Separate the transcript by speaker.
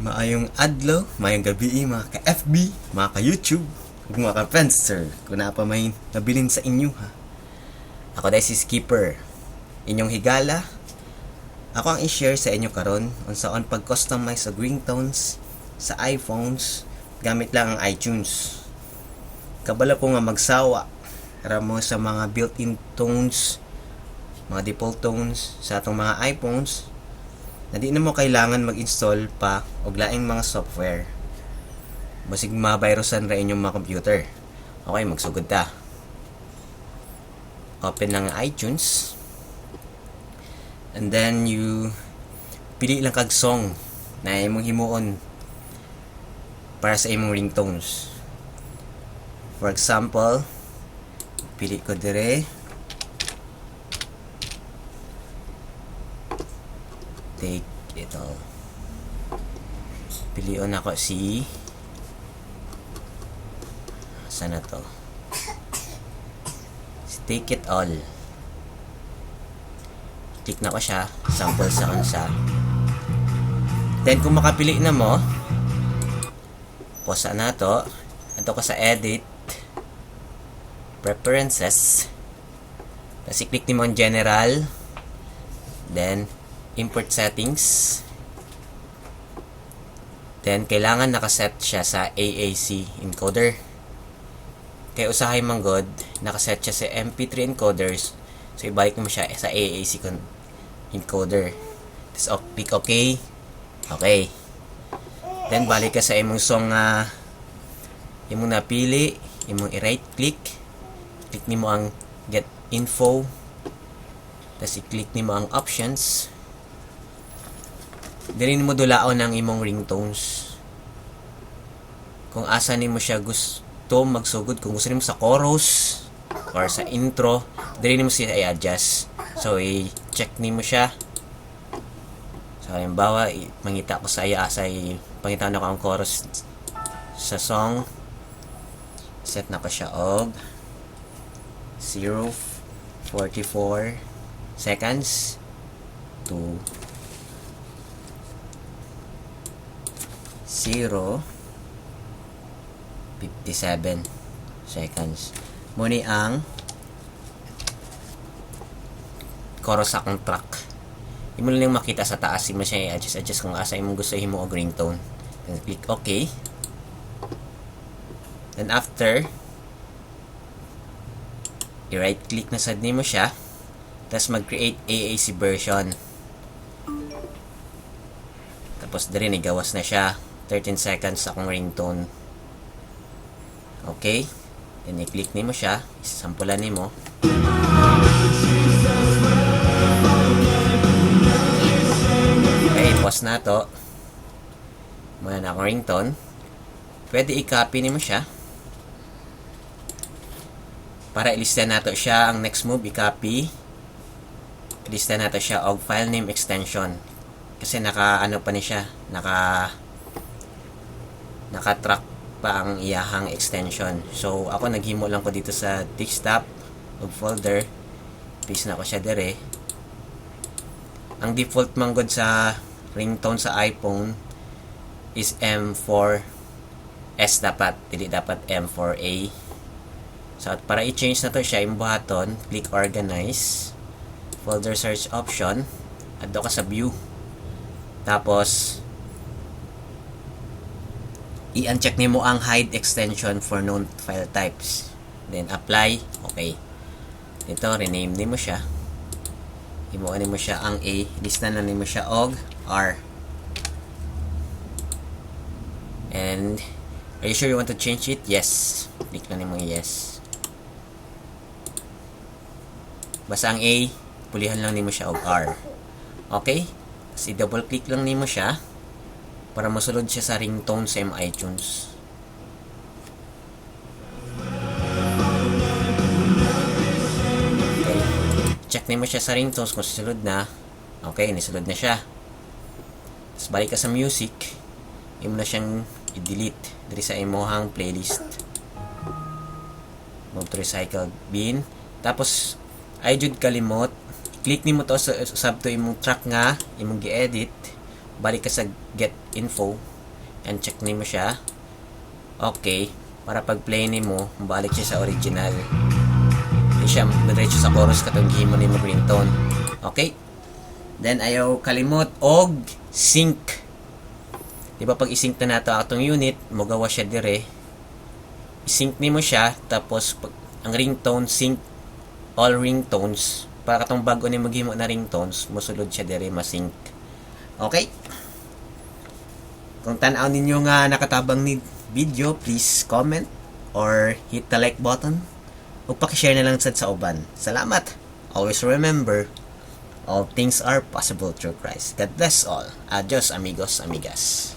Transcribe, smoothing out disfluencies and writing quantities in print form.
Speaker 1: Maayong adlaw, maayong gabi mga ka-FB, mga ka-YouTube, ug mga ka-Friendster, kung na pa may nabilin sa inyo ha. Ako dahil si Skipper, inyong higala. Ako ang i-share sa inyo karon unsaon pag-customize og ringtones sa iPhones gamit lang ang iTunes. Kabala ko nga magsawa ramo sa mga built-in tones, mga default tones sa atong mga iPhones na di na mo kailangan mag-install pa og laing mga software. Basig ma-virusan ra inyong mga computer. Okay, magsugod ta. Open lang iTunes. And then you pili lang kag song na imong himuon para sa imong ringtones. For example, pili ko dire Take It All. Pilion ako si sana to si Take It All. Click na ko siya, sample sa kansa. Then kung makapili na mo, pause na to. Ato ka sa edit, preferences, tapos i-click ni mo ang general, then import settings, then kailangan nakaset siya sa AAC encoder. Kaya usahay manggod, nakaset siya sa MP3 encoders, so ibalik mo siya sa AAC encoder. Tapos click OK. Okay. Then balik ka sa imong song nga imong napili, imong i-right click. Click nimo ang get info. Tapos i-click nimo ang options. Dili nimo dulaon ang imong ringtones. Kung asa nimo siya gusto magsugod, kung gusto nimo sa chorus or sa intro, dili nimo siya i-adjust. So i-check nimo siya. So halimbawa, mangita ko sa iya asay pangita na ko ang chorus sa song. Set na ko siya og 0:44 seconds to 0:57 seconds. Muni ang chorus akong track. Imo lang makita sa taas, imo siya i-adjust kung asa imong gusto himo og ringtone. Then click OK. Then after, i-right click na sad nimo siya. Tapos mag-create AAC version. Tapos diri ni gawas na siya. 13 seconds akong ringtone. Okay. Then i-click nimo siya. Isasampulan nimo. Okay, pause na to. Muna na akong ringtone. Pwede i-copy nimo siya. Para ilista nato siya, ang next move, i-copy. Ilista nato siya og file name extension. Kasi naka-ano pa ni siya, naka-track pa ang iyahang extension. So, ako naghimo lang ko dito sa desktop og folder. Paste na ko siya dire. Ang default manggod sa ringtone sa iPhone is M4S dapat, hindi dapat M4A. So, para i-change na to siya, imbuhaton, click organize, folder search option, adto ka sa view. Tapos, i-uncheck nimo ang hide extension for known file types. Then, apply. Okay. Dito, rename nimo siya. Himuan nimo siya ang A. Lista na nimo siya og R. And, are you sure you want to change it? Yes. Click na nimo yes. Basta ang A, pulihan lang nimo siya og R. Okay? Kasi double click lang nimo siya para masulod siya sa ringtone sa iTunes. Okay. Check nimo siya sa ringtones kung susulod na. Okay, nisulod na siya. Tapos balik ka sa music. Imo na siyang i-delete diri sa imuhang playlist. Move to recycle bin. Tapos ay jud kalimot, click nimo to sa to imong track nga imong gi-edit, balik ka sa get info, and check ni mo siya. Okay, para pag play ni mo, mabalik siya sa original. Hindi siya diretso sa chorus katong gihimo ni mo ringtone. Okay? Then ayaw kalimot og sync. Di ba pag i-sync na nato atong unit, magawa siya dire. I-sync ni mo siya, tapos pag ang ringtone sync all ringtones, para katong bago ni maghimo na ringtones, mosulod siya dire ma-sync. Okay? Kung tan-aw ninyo nga nakatabang ni video, please comment or hit the like button o paki-share na lang sad sa uban. Salamat. Always remember, all things are possible through Christ. God bless all. Adios amigos, amigas.